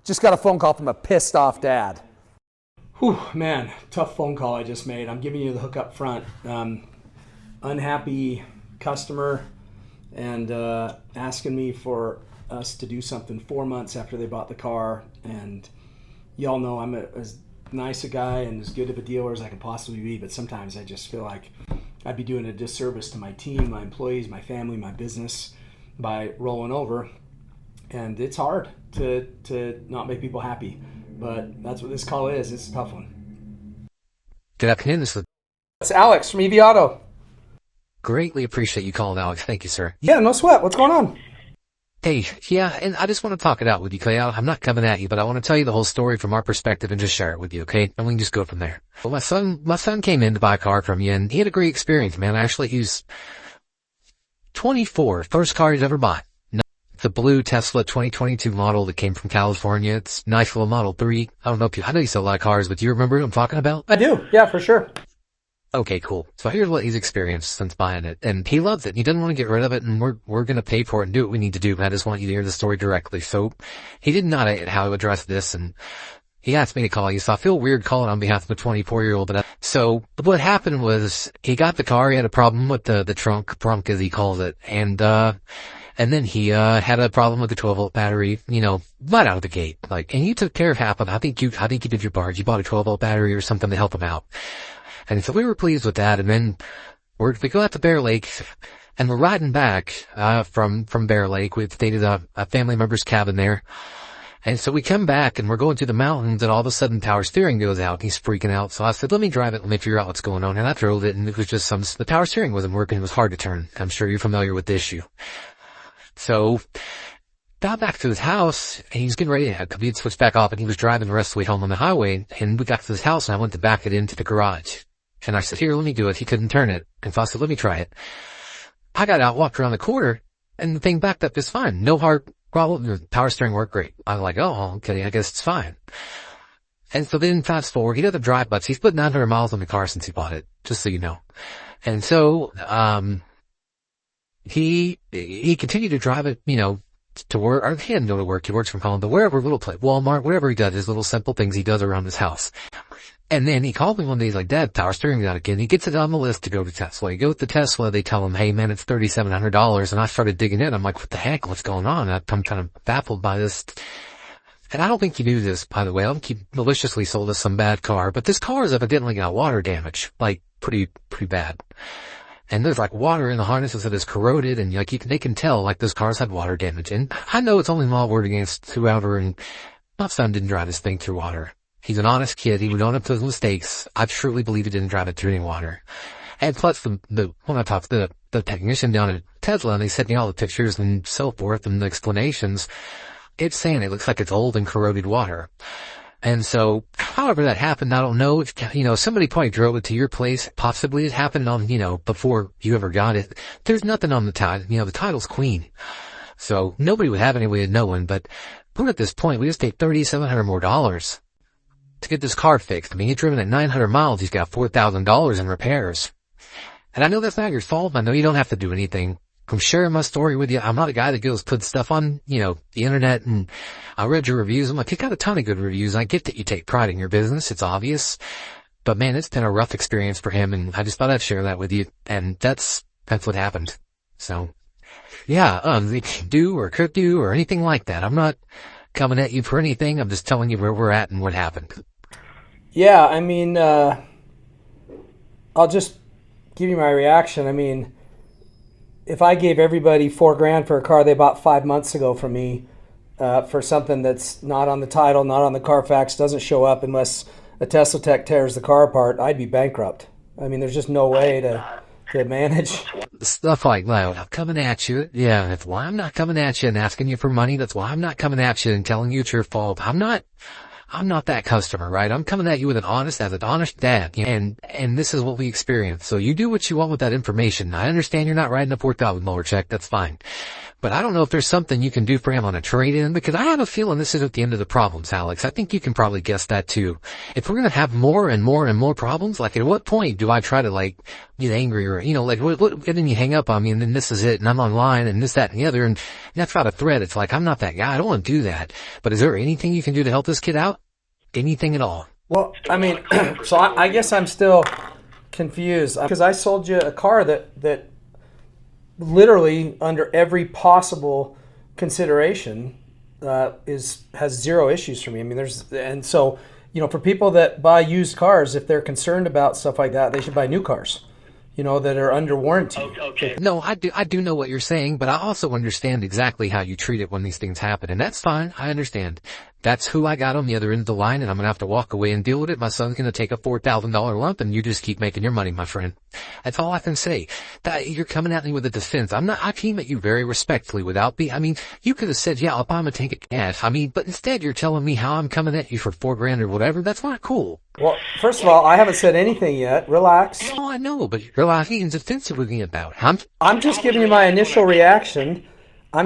Just got a phone call from a pissed off dad. Whew, man, tough phone call I just made. I'm giving you the hook up front. Unhappy customer and asking me for us to do something 4 months after they bought the car. And y'all know I'm as nice a guy and as good of a dealer as I can possibly be, but sometimes I just feel like I'd be doing a disservice to my team, my employees, my family, my business by rolling over. And it's hard to not make people happy. But that's what this call is. It's a tough one. Good afternoon. This is It's Alex from EV Auto. greatly appreciate you calling, Alex. Thank you, sir. Yeah, no sweat. What's going on? Hey, yeah, and I just want to talk it out with you, okay? I'm not coming at you, but I want to tell you the whole story from our perspective and just share it with you, okay? And we can just go from there. Well, my son came in to buy a car from you, and he had a great experience, man. Actually, he's 24, first car he's ever bought. The blue Tesla 2022 model that came from California. It's nice little Model 3. I don't know if I know you sell a lot of cars, but do you remember what I'm talking about? I do. Yeah, for sure. Okay, cool. So here's what he's experienced since buying it. And he loves it. He doesn't want to get rid of it, and we're gonna pay for it and do what we need to do, but I just want you to hear the story directly. So he didn't know how to address this, and he asked me to call you, so I feel weird calling on behalf of a 24-year-old. So what happened was he got the car, he had a problem with the trunk as he calls it, and then he had a problem with the 12-volt battery, right out of the gate. And you took care of half of it. I think you did your part. You bought a 12-volt battery or something to help him out. And so we were pleased with that. And then we go out to Bear Lake, and we're riding back from Bear Lake. We've stayed at a family member's cabin there. And so we come back, and we're going through the mountains, and all of a sudden power steering goes out, and he's freaking out. So I said, let me drive it, let me figure out what's going on. And I drove it, and it was just the power steering wasn't working. It was hard to turn. I'm sure you're familiar with the issue. So, got back to his house, and he was getting ready to he had switched back off, and he was driving the rest of the way home on the highway, and we got to his house, and I went to back it into the garage. And I said, here, let me do it. He couldn't turn it. And so I said, let me try it. I got out, walked around the corner, and the thing backed up just fine. No hard problem. The power steering worked great. I'm like, oh, okay, I guess it's fine. And so then fast forward, he doesn't drive much. He's put 900 miles on the car since he bought it, just so you know. And so, he continued to drive it, to work, or he didn't go to work, he works from home, but wherever, little place, Walmart, whatever he does, his little simple things he does around his house. And then he called me one day, he's like, Dad, power steering's out again. He gets it on the list to go to Tesla. He goes to Tesla, they tell him, hey man, it's $3,700. And I started digging in. I'm like, what the heck? What's going on? I'm kind of baffled by this. And I don't think you knew this, by the way. I don't think he maliciously sold us some bad car, but this car is evidently got water damage, pretty bad. And there's water in the harnesses that is corroded, and they can tell this car's had water damage. And I know it's only mild word against whoever, and my son didn't drive this thing through water. He's an honest kid. He would own up to his mistakes. I truly believe he didn't drive it through any water. And plus the technician down at Tesla, and they sent me all the pictures and so forth and the explanations. It's saying it looks like it's old and corroded water. And so, however that happened, I don't know. Somebody probably drove it to your place. Possibly it happened on, before you ever got it. There's nothing on the title. The title's clean. So, nobody would have any way of knowing, but we're at this point, we just paid $3,700 more to get this car fixed. I mean, he's driven at 900 miles. He's got $4,000 in repairs. And I know that's not your fault. I know you don't have to do anything. I'm sharing my story with you. I'm not a guy that goes put stuff on, the internet, and I read your reviews. I'm like, you got a ton of good reviews. I get that you take pride in your business. It's obvious. But man, it's been a rough experience for him, and I just thought I'd share that with you. And that's what happened. So, yeah, they can do or could do or anything like that. I'm not coming at you for anything. I'm just telling you where we're at and what happened. Yeah, I mean, I'll just give you my reaction. I mean, if I gave everybody $4,000 for a car they bought 5 months ago from me, for something that's not on the title, not on the Carfax, doesn't show up unless a Tesla tech tears the car apart, I'd be bankrupt. I mean, there's just no way to manage. Stuff like that. I'm coming at you. Yeah, that's why I'm not coming at you and asking you for money. That's why I'm not coming at you and telling you it's your fault. I'm not that customer, right? I'm coming at you with an honest dad, and this is what we experience. So you do what you want with that information. I understand you're not writing a $4,000 check. That's fine. But I don't know if there's something you can do for him on a trade-in, because I have a feeling this isn't the end of the problems, Alex. I think you can probably guess that too. If we're gonna have more and more and more problems, like at what point do I try to like get angry or, like and then you hang up on me and then this is it and I'm online and this, that and the other and that's not a threat. It's like, I'm not that guy. I don't want to do that. But is there anything you can do to help this kid out? Anything at all? Well, I mean, so I guess I'm still confused because I sold you a car that literally under every possible consideration has zero issues for me. I mean, and so, for people that buy used cars, if they're concerned about stuff like that, they should buy new cars, that are under warranty. Okay. No, I do know what you're saying, but I also understand exactly how you treat it when these things happen, and that's fine. I understand. That's who I got on the other end of the line, and I'm gonna have to walk away and deal with it. My son's gonna take a $4,000 lump, and you just keep making your money, my friend. That's all I can say. That you're coming at me with a defense. I came at you very respectfully without you could have said, yeah, I'll buy him a tank of gas. But instead you're telling me how I'm coming at you for $4,000 or whatever. That's not cool. Well, first of all, I haven't said anything yet. Relax. No, I know, but you're being defensive with me about it. I'm just giving you my initial reaction. I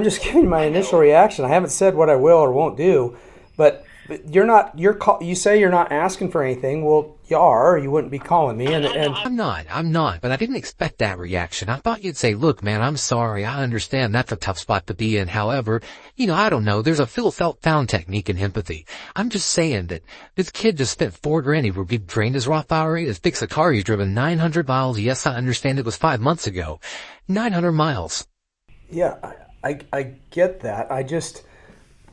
haven't said what I will or won't do. But you say you're not asking for anything. Well, you are, or you wouldn't be calling me. And I'm not, but I didn't expect that reaction. I thought you'd say, look, man, I'm sorry. I understand that's a tough spot to be in. However, I don't know. There's a Phil felt found technique in empathy. I'm just saying that this kid just spent $4,000. He drained his Rothbauer rate to fix a car. He's driven 900 miles. Yes, I understand it was 5 months ago. 900 miles. Yeah, I get that. I just...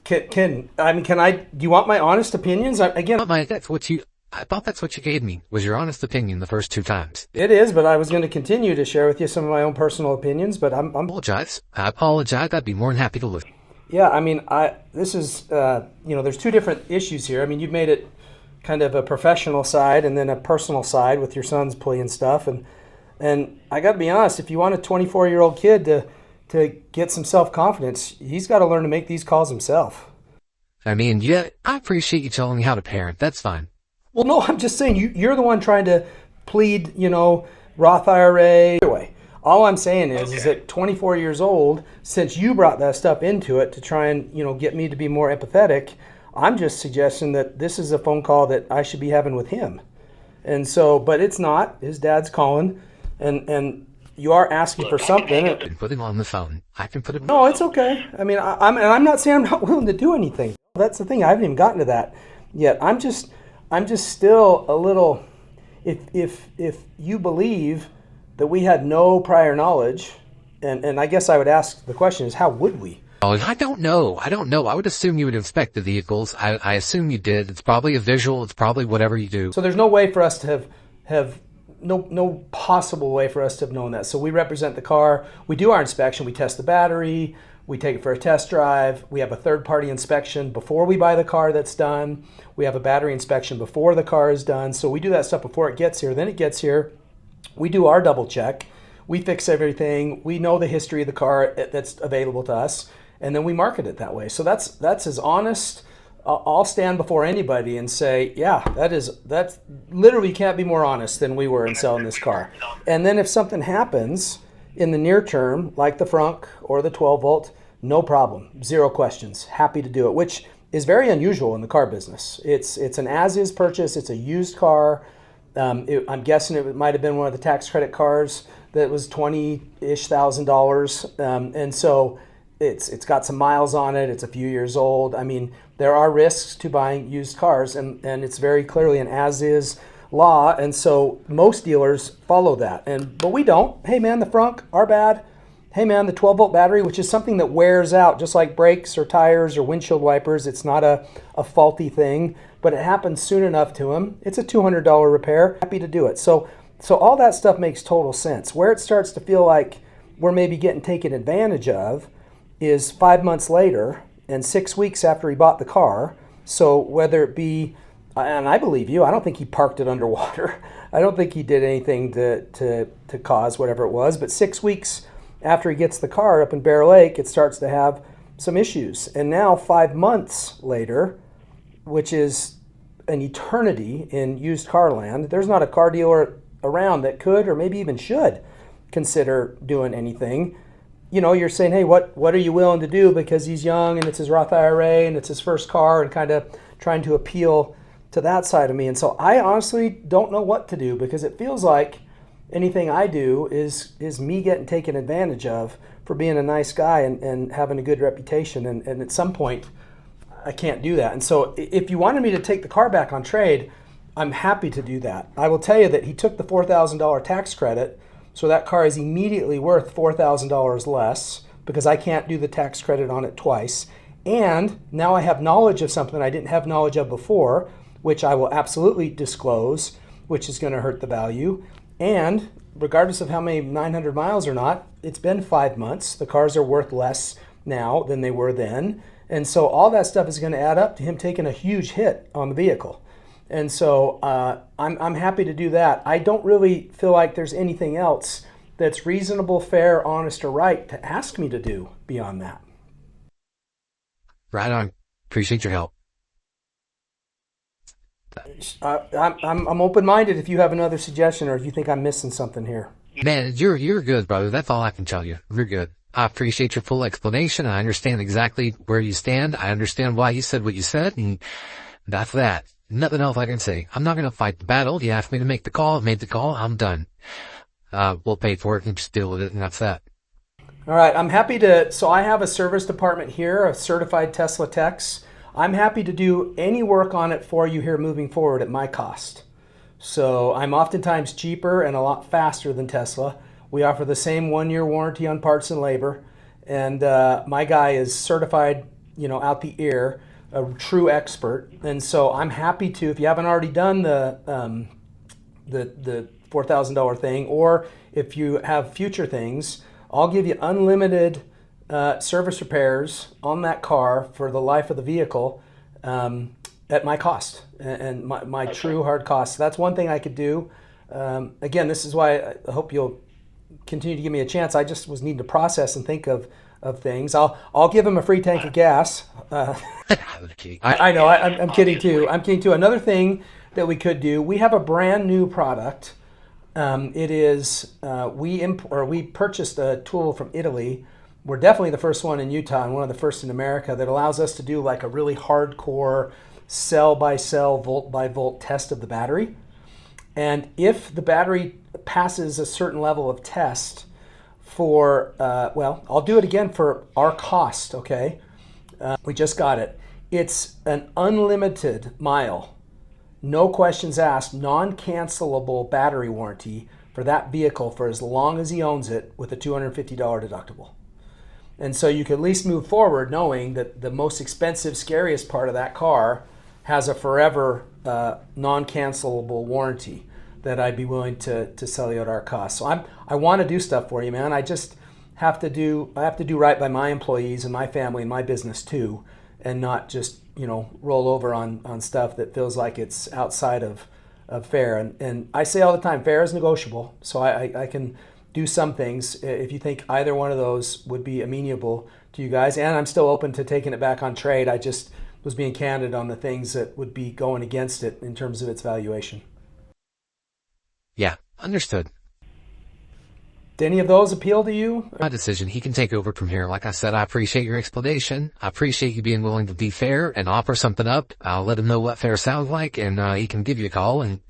Can I? Do you want my honest opinions? I thought that's what you gave me, was your honest opinion the first 2 times. It is, but I was going to continue to share with you some of my own personal opinions, but I apologize. I'd be more than happy to listen. Yeah, this is, there's 2 different issues here. You've made it kind of a professional side and then a personal side with your son's plea and stuff. And I got to be honest, if you want a 24-year-old kid to get some self-confidence, he's got to learn to make these calls himself. Yeah, I appreciate you telling me how to parent. That's fine. Well, no, I'm just saying you're the one trying to plead, Roth IRA. Anyway, all I'm saying is that 24 years old, since you brought that stuff into it to try and, get me to be more empathetic, I'm just suggesting that this is a phone call that I should be having with him. And so, but it's not. His dad's calling, and you are asking for something. I can put him on the phone. I can put him. No, it's okay. I'm not saying I'm not willing to do anything. That's the thing. I haven't even gotten to that yet. I'm just still a little. If you believe that we had no prior knowledge, and I guess I would ask the question is, how would we? Oh, I don't know. I would assume you would inspect the vehicles. I assume you did. It's probably a visual. It's probably whatever you do. So there's no way for us to have no possible way for us to have known that. So we represent the car. We do our inspection. We test the battery. We take it for a test drive. We have a third-party inspection before we buy the car that's done. We have a battery inspection before the car is done. So we do that stuff before it gets here. Then it gets here. We do our double check. We fix everything. We know the history of the car that's available to us. And then we market it that way. So that's as honest. I'll stand before anybody and say, yeah, that's literally can't be more honest than we were in selling this car. And then if something happens in the near term, like the frunk or the 12 volt, no problem, 0 questions, happy to do it, which is very unusual in the car business. It's an as-is purchase. It's a used car. I'm guessing it might have been one of the tax credit cars that was $20,000-ish. And so it's got some miles on it. It's a few years old. There are risks to buying used cars, and it's very clearly an as-is law, and so most dealers follow that. But we don't. Hey man, the frunk, our bad. Hey man, the 12-volt battery, which is something that wears out, just like brakes or tires or windshield wipers. It's not a faulty thing, but it happens soon enough to him. It's a $200 repair. Happy to do it. So all that stuff makes total sense. Where it starts to feel like we're maybe getting taken advantage of is 5 months later and 6 weeks after he bought the car. So whether it be, and I believe you, I don't think he parked it underwater. I don't think he did anything to cause whatever it was. But 6 weeks after he gets the car up in Bear Lake, it starts to have some issues. And now 5 months later, which is an eternity in used car land, there's not a car dealer around that could or maybe even should consider doing anything. you're saying, hey, what are you willing to do? Because he's young and it's his Roth IRA and it's his first car, and kind of trying to appeal to that side of me. And so I honestly don't know what to do, because it feels like anything I do is me getting taken advantage of for being a nice guy and having a good reputation. And at some point, I can't do that. And so if you wanted me to take the car back on trade, I'm happy to do that. I will tell you that he took the $4,000 tax credit, so that car is immediately worth $4,000 less, because I can't do the tax credit on it twice. And now I have knowledge of something I didn't have knowledge of before, which I will absolutely disclose, which is going to hurt the value. And regardless of how many 900 miles or not, it's been 5 months. The cars are worth less now than they were then. And so all that stuff is going to add up to him taking a huge hit on the vehicle. And so I'm happy to do that. I don't really feel like there's anything else that's reasonable, fair, honest, or right to ask me to do beyond that. Right on. Appreciate your help. I'm open-minded if you have another suggestion, or if you think I'm missing something here. Man, you're good, brother. That's all I can tell you. You're good. I appreciate your full explanation. I understand exactly where you stand. I understand why you said what you said, and that's that. Nothing else I can say. I'm not going to fight the battle. You asked me to make the call. I made the call. I'm done. We'll pay for it and just deal with it, and that's that. All right. I'm happy to. So I have a service department here of certified Tesla techs. I'm happy to do any work on it for you here moving forward at my cost. So I'm oftentimes cheaper and a lot faster than Tesla. We offer the same 1-year warranty on parts and labor. And my guy is certified, out the ear, a true expert. And so I'm happy to, if you haven't already done the $4,000 thing, or if you have future things, I'll give you unlimited service repairs on that car for the life of the vehicle at my cost and my true hard cost. So that's one thing I could do. Again, this is why I hope you'll continue to give me a chance. I just was needing to process and think of things. I'll give him a free tank of gas. I know. I'm kidding too. Another thing that we could do. We have a brand new product. It is we purchased a tool from Italy. We're definitely the first one in Utah and one of the first in America that allows us to do like a really hardcore cell by cell, volt by volt test of the battery. And if the battery passes a certain level of test for, I'll do it again for our cost, okay? We just got it. It's an unlimited mile, no questions asked, non-cancelable battery warranty for that vehicle for as long as he owns it, with a $250 deductible. And so you can at least move forward knowing that the most expensive, scariest part of that car has a forever non-cancelable warranty that I'd be willing to sell you at our cost. So I want to do stuff for you, man. I just have to do right by my employees and my family and my business too, and not just roll over on stuff that feels like it's outside of fair. And I say all the time, fair is negotiable. So I can do some things if you think either one of those would be amenable to you guys. And I'm still open to taking it back on trade. I just was being candid on the things that would be going against it in terms of its valuation. Yeah, understood. Did any of those appeal to you? My decision. He can take over from here. Like I said, I appreciate your explanation. I appreciate you being willing to be fair and offer something up. I'll let him know what fair sounds like, and he can give you a call. And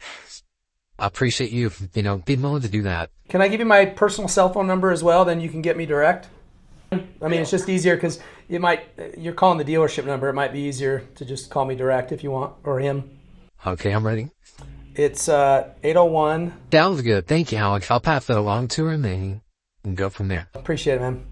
I appreciate you, being willing to do that. Can I give you my personal cell phone number as well? Then you can get me direct. I mean, it's just easier because you're calling the dealership number. It might be easier to just call me direct if you want, or him. Okay, I'm ready. It's 801. Sounds good. Thank you, Alex. I'll pass that along to him and go from there. Appreciate it, man.